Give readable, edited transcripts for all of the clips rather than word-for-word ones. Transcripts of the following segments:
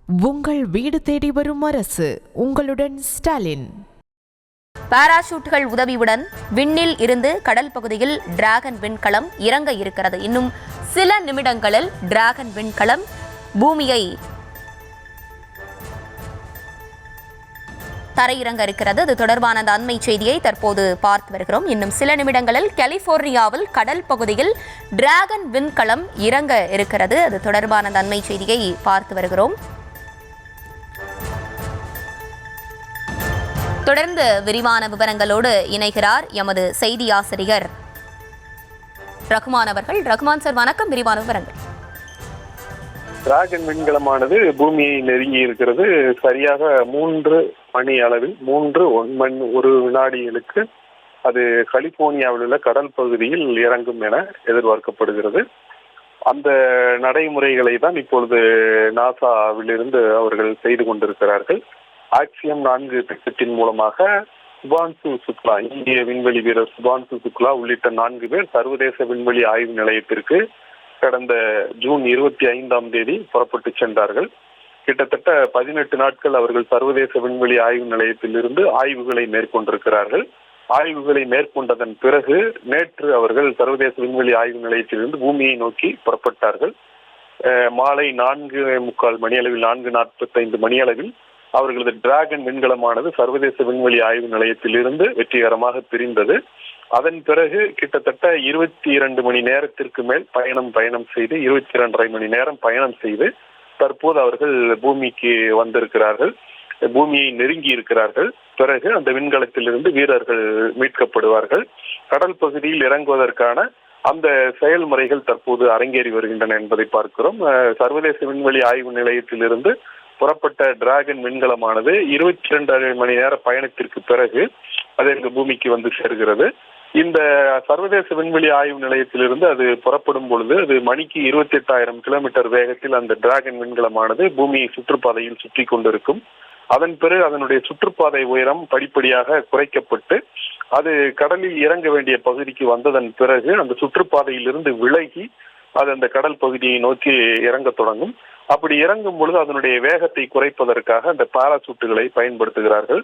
உங்கள் வீடு தேடி வரும் அரசு. உங்களுடன் ஸ்டாலின். பாராசூட்டுகள் உதவியுடன் விண்ணில் இருந்து கடல் பகுதியில் டிராகன் விண்கலம் இறங்க இருக்கிறது. இன்னும் சில நிமிடங்களில் டிராகன் விண்கலம் பூமியை தரையிறங்க இருக்கிறது. இது தொடர்பான அந்த அண்மை செய்தியை தற்போது பார்த்து வருகிறோம். இன்னும் சில நிமிடங்களில் கலிபோர்னியாவில் கடல் பகுதியில் டிராகன் விண்கலம் இறங்க இருக்கிறது. அது தொடர்பான அந்த அண்மை செய்தியை பார்த்து வருகிறோம். தொடர்ந்து விரிவான விவரங்களோடு இணைகிறார் எமது செய்தி ஆசிரியர் ரகுமான் அவர்கள். ரகுமான் சார் வணக்கம். விரிவான விவரங்கள். டிராகன் விண்கலமானது பூமியை நெருங்கி இருக்கிறது. சரியாக 3 மணி அளவில் 3:01 வினாடிகளுக்கு அது கலிபோர்னியாவில் உள்ள கடல் பகுதியில் இறங்கும் என எதிர்பார்க்கப்படுகிறது. அந்த நடைமுறைகளை தான் இப்பொழுது நாசாவிலிருந்து அவர்கள் செய்து கொண்டிருக்கிறார்கள். ஆக்சியம் 4 திட்டத்தின் மூலமாக சுபான்சு சுக்லா, இந்திய விண்வெளி வீரர் சுபான்சு சுக்லா உள்ளிட்ட 4 பேர் சர்வதேச விண்வெளி ஆய்வு நிலையத்திற்கு கடந்த ஜூன் 25ஆம் தேதி புறப்பட்டு சென்றார்கள். கிட்டத்தட்ட 18 நாட்கள் அவர்கள் சர்வதேச விண்வெளி ஆய்வு நிலையத்திலிருந்து ஆய்வுகளை மேற்கொண்டிருக்கிறார்கள். ஆய்வுகளை மேற்கொண்டதன் பிறகு நேற்று அவர்கள் சர்வதேச விண்வெளி ஆய்வு நிலையத்திலிருந்து பூமியை நோக்கி புறப்பட்டார்கள். மாலை 4:45 மணி அளவில் 4:45 மணி அளவில் அவர்களது டிராகன் விண்கலமானது சர்வதேச விண்வெளி ஆய்வு நிலையத்திலிருந்து வெற்றிகரமாக பிரிந்தது. அதன் பிறகு கிட்டத்தட்ட 22 மணி நேரத்திற்கு மேல் பயணம் செய்து 22.5 மணி நேரம் பயணம் செய்து தற்போது அவர்கள் பூமிக்கு வந்திருக்கிறார்கள். பூமியை நெருங்கி இருக்கிறார்கள். பிறகு அந்த விண்கலத்திலிருந்து வீரர்கள் மீட்கப்படுவார்கள். கடல் பகுதியில் இறங்குவதற்கான அந்த செயல்முறைகள் தற்போது அரங்கேறி வருகின்றன என்பதை பார்க்கிறோம். சர்வதேச விண்வெளி ஆய்வு நிலையத்திலிருந்து புறப்பட்ட டிராகன் விண்கலமானது 22.5 மணி நேர பயணத்திற்கு பிறகு அது பூமிக்கு வந்து சேர்கிறது. இந்த சர்வதேச விண்வெளி ஆய்வு நிலையத்திலிருந்து அது புறப்படும் பொழுது அது மணிக்கு 28,000 கிலோமீட்டர் வேகத்தில் அந்த டிராகன் விண்கலமானது பூமியை சுற்றுப்பாதையில் சுற்றி கொண்டிருக்கும். அதன் பிறகு அதனுடைய சுற்றுப்பாதை உயரம் படிப்படியாக குறைக்கப்பட்டு அது கடலில் இறங்க வேண்டிய பகுதிக்கு வந்ததன் பிறகு அந்த சுற்றுப்பாதையிலிருந்து விலகி அது அந்த கடல் பகுதியை நோக்கி இறங்க தொடங்கும். அப்படி இறங்கும் பொழுது அதனுடைய வேகத்தை குறைப்பதற்காக அந்த பாராசூட்டுகளை பயன்படுத்துகிறார்கள்.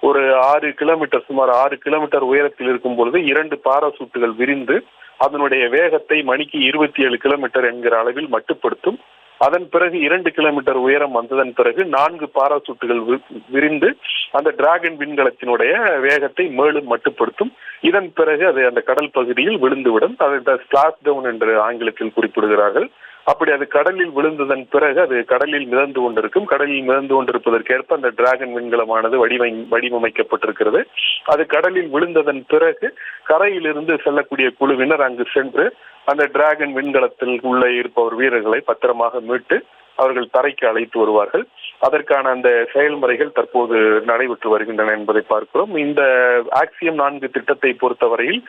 ஒரு 6 கிலோமீட்டர், சுமார் 6 கிலோமீட்டர் உயரத்தில் இருக்கும் பொழுது 2 பாராசூட்டுகள் விரிந்து அதனுடைய வேகத்தை மணிக்கு 27 கிலோமீட்டர் என்கிற அளவில் மட்டுப்படுத்தும். அதன் பிறகு 2 கிலோமீட்டர் உயரம் வந்ததன் பிறகு 4 பாராசூட்டுகள் விரிந்து அந்த டிராகன் விண்கலத்தினுடைய வேகத்தை மேலும் மட்டுப்படுத்தும். இதன் பிறகு அது அந்த கடல் பகுதியில் விழுந்துவிடும். அதை ஸ்பிளாஷ் டவுன் என்று ஆங்கிலத்தில் குறிப்பிடுகிறார்கள். அப்படி அது கடலில் விழுந்ததன் பிறகு அது கடலில் மிதந்து கொண்டிருக்கும். கடலில் மிதந்து கொண்டிருப்பதற்கேற்ப அந்த டிராகன் விண்கலமானது வடிவமைக்கப்பட்டிருக்கிறது. அது கடலில் விழுந்ததன் பிறகு கரையிலிருந்து செல்லக்கூடிய குழுவினர் அங்கு சென்று அந்த டிராகன் விண்கலத்தில் உள்ள இருப்பவர் வீரர்களை பத்திரமாக மீட்டு அவர்கள் தரைக்கு அழைத்து வருவார்கள். அதற்கான அந்த செயல்முறைகள் தற்போது நடைபெற்று வருகின்றன என்பதை பார்க்கிறோம். இந்த ஆக்சியம் 4 திட்டத்தை பொறுத்தவரையில்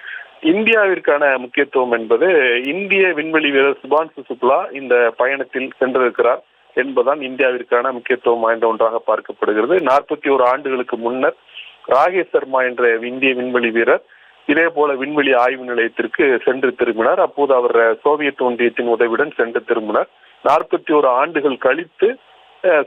இந்தியாவிற்கான முக்கியத்துவம் என்பது இந்திய விண்வெளி வீரர் சுபான்சு சுக்லா இந்த பயணத்தில் சென்றிருக்கிறார் என்பதுதான் இந்தியாவிற்கான முக்கியத்துவம் வாய்ந்த ஒன்றாக பார்க்கப்படுகிறது. 41 ஆண்டுகளுக்கு முன்னர் ராகேஷ் சர்மா என்ற இந்திய விண்வெளி வீரர் இதே போல விண்வெளி ஆய்வு நிலையத்திற்கு சென்று திரும்பினார். அப்போது அவர் சோவியத் ஒன்றியத்தின் உதவியுடன் சென்று திரும்பினார். 41 ஆண்டுகள் கழித்து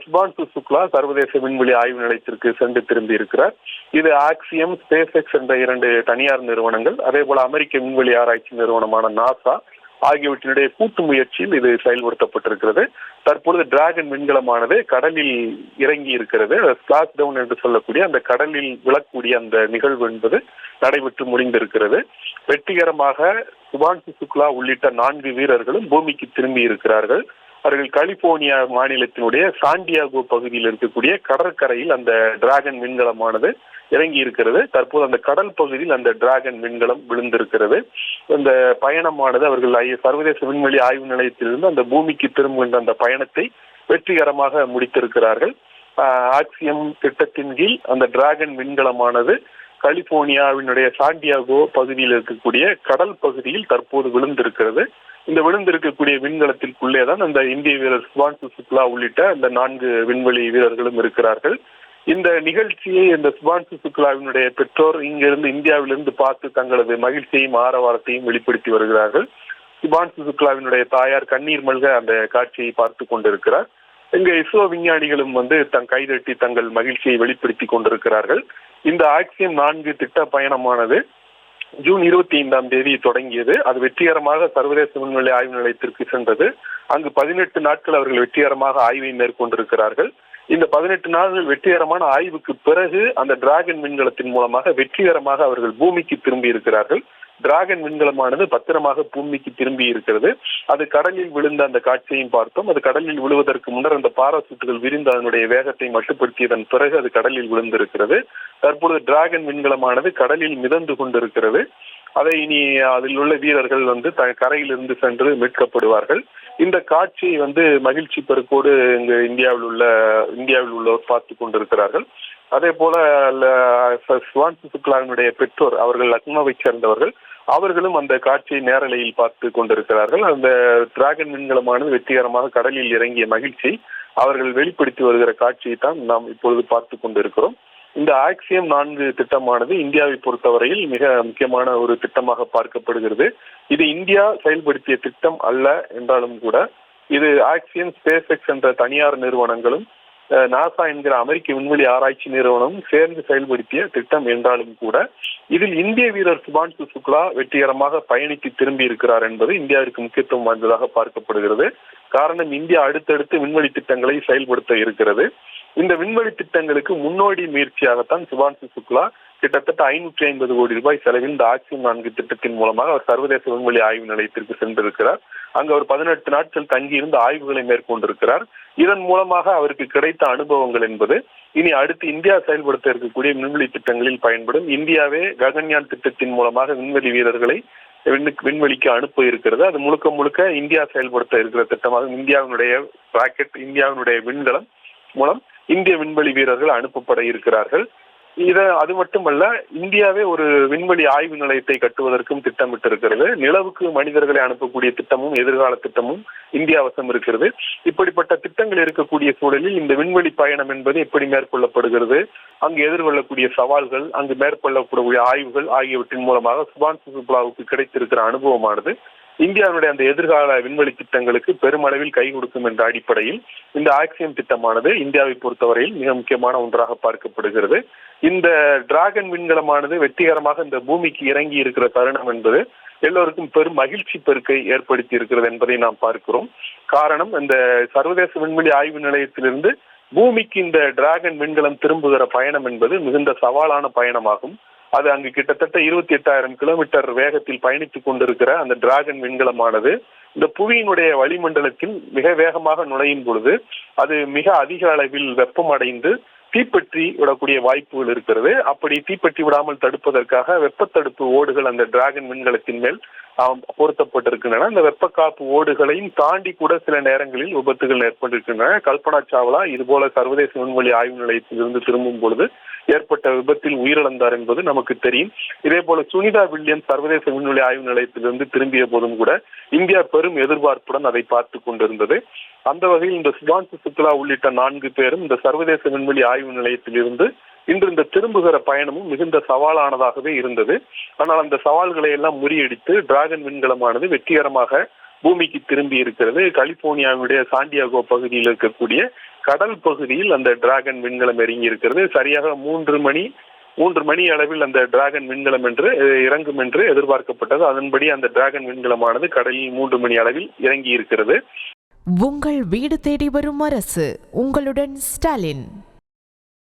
சுபான்சு சுக்லா சர்வதேச விண்வெளி ஆய்வு நிலையத்திற்கு சென்று திரும்பி இருக்கிறார். இது ஆக்சியம், ஸ்பேஸ் எக்ஸ் என்ற 2 தனியார் நிறுவனங்கள், அதே போல அமெரிக்க விண்வெளி ஆராய்ச்சி நிறுவனமான நாசா ஆகியவற்றினுடைய கூட்டு முயற்சியில் இது செயல்படுத்தப்பட்டிருக்கிறது. தற்பொழுது டிராகன் விண்கலமானது கடலில் இறங்கி இருக்கிறது. ஸ்பிளாஷ் டவுன் என்று சொல்லக்கூடிய அந்த கடலில் விழக்கூடிய அந்த நிகழ்வு என்பது நடைபெற்று முடிந்திருக்கிறது. வெற்றிகரமாக சுபான்சு சுக்லா உள்ளிட்ட 4 வீரர்களும் பூமிக்கு திரும்பி இருக்கிறார்கள். அவர்கள் கலிபோர்னியா மாநிலத்தினுடைய சாண்டியாகோ பகுதியில் இருக்கக்கூடிய கடற்கரையில் அந்த டிராகன் விண்கலமானது இறங்கி இருக்கிறது. தற்போது அந்த கடல் பகுதியில் அந்த டிராகன் விண்கலம் விழுந்திருக்கிறது. இந்த பயணமானது அவர்கள் சர்வதேச விண்வெளி ஆய்வு நிலையத்திலிருந்து அந்த பூமிக்கு திரும்புகின்ற அந்த பயணத்தை வெற்றிகரமாக முடித்திருக்கிறார்கள். ஆக்சியம் திட்டத்தின் கீழ் அந்த டிராகன் விண்கலமானது கலிபோர்னியாவினுடைய சாண்டியாகோ பகுதியில் இருக்கக்கூடிய கடல் பகுதியில் தற்போது விழுந்திருக்கிறது. இந்த விழுந்திருக்கக்கூடிய விண்கலத்திற்குள்ளேதான் அந்த இந்திய வீரர் சுபான்சு சுக்லா உள்ளிட்ட அந்த 4 விண்வெளி வீரர்களும் இருக்கிறார்கள். இந்த நிகழ்ச்சியை இந்த சுபான்சு சுக்லாவினுடைய பெற்றோர் இங்கிருந்து இந்தியாவிலிருந்து பார்த்து தங்களது மகிழ்ச்சியையும் ஆரவாரத்தையும் வெளிப்படுத்தி வருகிறார்கள். சுபான்சு சுக்லாவினுடைய தாயார் கண்ணீர் மல்க அந்த காட்சியை பார்த்து கொண்டிருக்கிறார். இங்க இஸ்ரோ விஞ்ஞானிகளும் கைதட்டி தங்கள் மகிழ்ச்சியை வெளிப்படுத்தி கொண்டிருக்கிறார்கள். இந்த ஆக்சியம் 4 திட்ட பயணமானது ஜூன் 25 தொடங்கியது. அது வெற்றிகரமாக சர்வதேச விண்வெளி ஆய்வு நிலையத்திற்கு சென்றது. அங்கு 18 நாட்கள் அவர்கள் வெற்றிகரமாக ஆய்வை மேற்கொண்டிருக்கிறார்கள். இந்த 18 நாட்கள் வெற்றிகரமான ஆய்வுக்கு பிறகு அந்த டிராகன் விண்கலத்தின் மூலமாக வெற்றிகரமாக அவர்கள் பூமிக்கு திரும்பி இருக்கிறார்கள். டிராகன் விண்கலமானது பத்திரமாக பூமிக்கு திரும்பி இருக்கிறது. அது கடலில் விழுந்த அந்த காட்சியையும் பார்த்தோம். அது கடலில் விழுவதற்கு முன்னர் அந்த பாராசூட்டுகள் விரிந்து அதனுடைய வேகத்தை மட்டுப்படுத்தியதன் பிறகு அது கடலில் விழுந்திருக்கிறது. தற்பொழுது டிராகன் விண்கலமானது கடலில் மிதந்து கொண்டிருக்கிறது. அதை இனி அதில் உள்ள வீரர்கள் கரையிலிருந்து சென்று மீட்கப்படுவார்கள். இந்த காட்சியை மகிழ்ச்சி பெருக்கோடு இங்கு இந்தியாவில் உள்ளவர் பார்த்து கொண்டிருக்கிறார்கள். அதே போல சுவான்சி சுக்லாவினுடைய பெற்றோர் அவர்கள் லக்னோவை சேர்ந்தவர்கள், அவர்களும் அந்த காட்சியை நேரலையில் பார்த்து கொண்டிருக்கிறார்கள். அந்த டிராகன் விண்கலமானது வெற்றிகரமாக கடலில் இறங்கிய மகிழ்ச்சி அவர்கள் வெளிப்படுத்தி வருகிற காட்சியை தான் நாம் இப்பொழுது பார்த்து கொண்டிருக்கிறோம். இந்த ஆக்சியம் 4 திட்டமானது இந்தியாவை பொறுத்தவரையில் மிக முக்கியமான ஒரு திட்டமாக பார்க்கப்படுகிறது. இது இந்தியா செயல்படுத்திய திட்டம் அல்ல என்றாலும் கூட இது ஆக்சியம், ஸ்பேஸ் எக்ஸ் என்ற தனியார் நிறுவனங்களும் நாசா என்கிற அமெரிக்க விண்வெளி ஆராய்ச்சி நிறுவனமும் சேர்ந்து செயல்படுத்திய திட்டம் என்றாலும் கூட இதில் இந்திய வீரர் சுபான்சு சுக்லா வெற்றிகரமாக பயணித்து திரும்பி இருக்கிறார் என்பது இந்தியாவிற்கு முக்கியத்துவம் வாய்ந்ததாக பார்க்கப்படுகிறது. காரணம், இந்தியா அடுத்தடுத்து விண்வெளி திட்டங்களை செயல்படுத்த இருக்கிறது. இந்த விண்வெளி திட்டங்களுக்கு முன்னோடி முயற்சியாகத்தான் சுபான்சு சுக்லா கிட்டத்தட்ட 550 கோடி ரூபாய் செலவில் இந்த ஆக்சியம் 4 திட்டத்தின் மூலமாக அவர் சர்வதேச விண்வெளி ஆய்வு நிலையத்திற்கு சென்றிருக்கிறார். அங்கு அவர் 18 நாட்கள் தங்கியிருந்து ஆய்வுகளை மேற்கொண்டிருக்கிறார். இதன் மூலமாக அவருக்கு கிடைத்த அனுபவங்கள் என்பது இனி அடுத்து இந்தியா செயல்படுத்த இருக்கக்கூடிய விண்வெளி திட்டங்களில் பயன்படும். இந்தியாவே ககன்யான் திட்டத்தின் மூலமாக விண்வெளி வீரர்களை விண்வெளிக்கு அனுப்ப இருக்கிறது. அது முழுக்க முழுக்க இந்தியா செயல்படுத்த இருக்கிற திட்டமாக இந்தியாவினுடைய ராக்கெட், இந்தியாவினுடைய விண்கலம் மூலம் இந்திய விண்வெளி வீரர்கள் அனுப்பப்பட இருக்கிறார்கள். அது மட்டுமல்ல, இந்தியாவே ஒரு விண்வெளி ஆய்வு நிலையத்தை கட்டுவதற்கும் திட்டமிட்டிருக்கிறது. நிலவுக்கு மனிதர்களை அனுப்பக்கூடிய திட்டமும் எதிர்கால திட்டமும் இந்தியா வசம் இருக்கிறது. இப்படிப்பட்ட திட்டங்கள் இருக்கக்கூடிய சூழலில் இந்த விண்வெளி பயணம் என்பது எப்படி மேற்கொள்ளப்படுகிறது, அங்கு எதிர்கொள்ளக்கூடிய சவால்கள், அங்கு மேற்கொள்ளக்கூடிய ஆய்வுகள் ஆகியவற்றின் மூலமாக சுபான்சு சுக்லாவுக்கு கிடைத்திருக்கிற அனுபவமானது இந்தியாவுடைய அந்த எதிர்கால விண்வெளி திட்டங்களுக்கு பெருமளவில் கை கொடுக்கும் என்ற அடிப்படையில் இந்த ஆக்சியம் திட்டமானது இந்தியாவை பொறுத்தவரையில் மிக முக்கியமான ஒன்றாக பார்க்கப்படுகிறது. இந்த டிராகன் விண்கலமானது வெற்றிகரமாக இந்த பூமிக்கு இறங்கி இருக்கிற தருணம் என்பது எல்லோருக்கும் பெரும் மகிழ்ச்சி பெருக்கை ஏற்படுத்தி இருக்கிறது என்பதை நாம் பார்க்கிறோம். காரணம், இந்த சர்வதேச விண்வெளி ஆய்வு நிலையத்திலிருந்து பூமிக்கு இந்த டிராகன் விண்கலம் திரும்புகிற பயணம் என்பது மிகுந்த சவாலான பயணமாகும். அது அங்கு கிட்டத்தட்ட 28,000 கிலோமீட்டர் வேகத்தில் பயணித்துக் கொண்டிருக்கிற அந்த டிராகன் விண்கலமானது இந்த புவியினுடைய வளிமண்டலத்தில் மிக வேகமாக நுழையும் பொழுது அது மிக அதிக அளவில் வெப்பமடைந்து தீப்பற்றி விடக்கூடிய வாய்ப்புகள் இருக்கிறது. அப்படி தீப்பற்றி விடாமல் தடுப்பதற்காக வெப்பத்தடுப்பு ஓடுகள் அந்த டிராகன் விண்கலத்தின் மேல் பொருத்தப்பட்டிருக்கின்றன. அந்த வெப்ப காப்பு ஓடுகளையும் தாண்டி கூட சில நேரங்களில் விபத்துகள் ஏற்பட்டிருக்கின்றன. கல்பனா சாவ்லா இதுபோல சர்வதேச விண்வெளி ஆய்வு நிலையத்திலிருந்து திரும்பும் பொழுது ஏற்பட்ட விபத்தில் உயிரிழந்தார் என்பது நமக்கு தெரியும். இதே போல சுனிதா வில்லியம்ஸ் சர்வதேச விண்வெளி ஆய்வு நிலையத்திலிருந்து திரும்பிய போதும் கூட இந்தியா பெரும் எதிர்பார்ப்புடன் அதை பார்த்து கொண்டிருந்தது. அந்த வகையில் இந்த சுபான்சு சுக்லா உள்ளிட்ட 4 பேரும் இந்த சர்வதேச விண்வெளி ஆய்வு நிலையத்திலிருந்து இன்று இந்த திரும்புகிற பயணமும் மிகுந்த சவாலானதாகவே இருந்தது. ஆனால் அந்த சவால்களை எல்லாம் முறியடித்து டிராகன் விண்கலமானது வெற்றிகரமாக பூமிக்கு திரும்பி இருக்கிறது. கலிபோர்னியாவுடைய சாண்டியாகோ பகுதியில் இருக்கக்கூடிய கடல் பகுதியில் அந்த டிராகன் விண்கலம் இறங்கி இருக்கிறது. சரியாக 3 மணி அளவில் அந்த டிராகன் விண்கலம் இறங்கும் என்று எதிர்பார்க்கப்பட்டது. அதன்படி அந்த டிராகன் விண்கலமானது கடலில் 3 மணி அளவில் இறங்கி இருக்கிறது. உங்கள் வீடு தேடி வரும் அரசு, உங்களுடன் ஸ்டாலின்.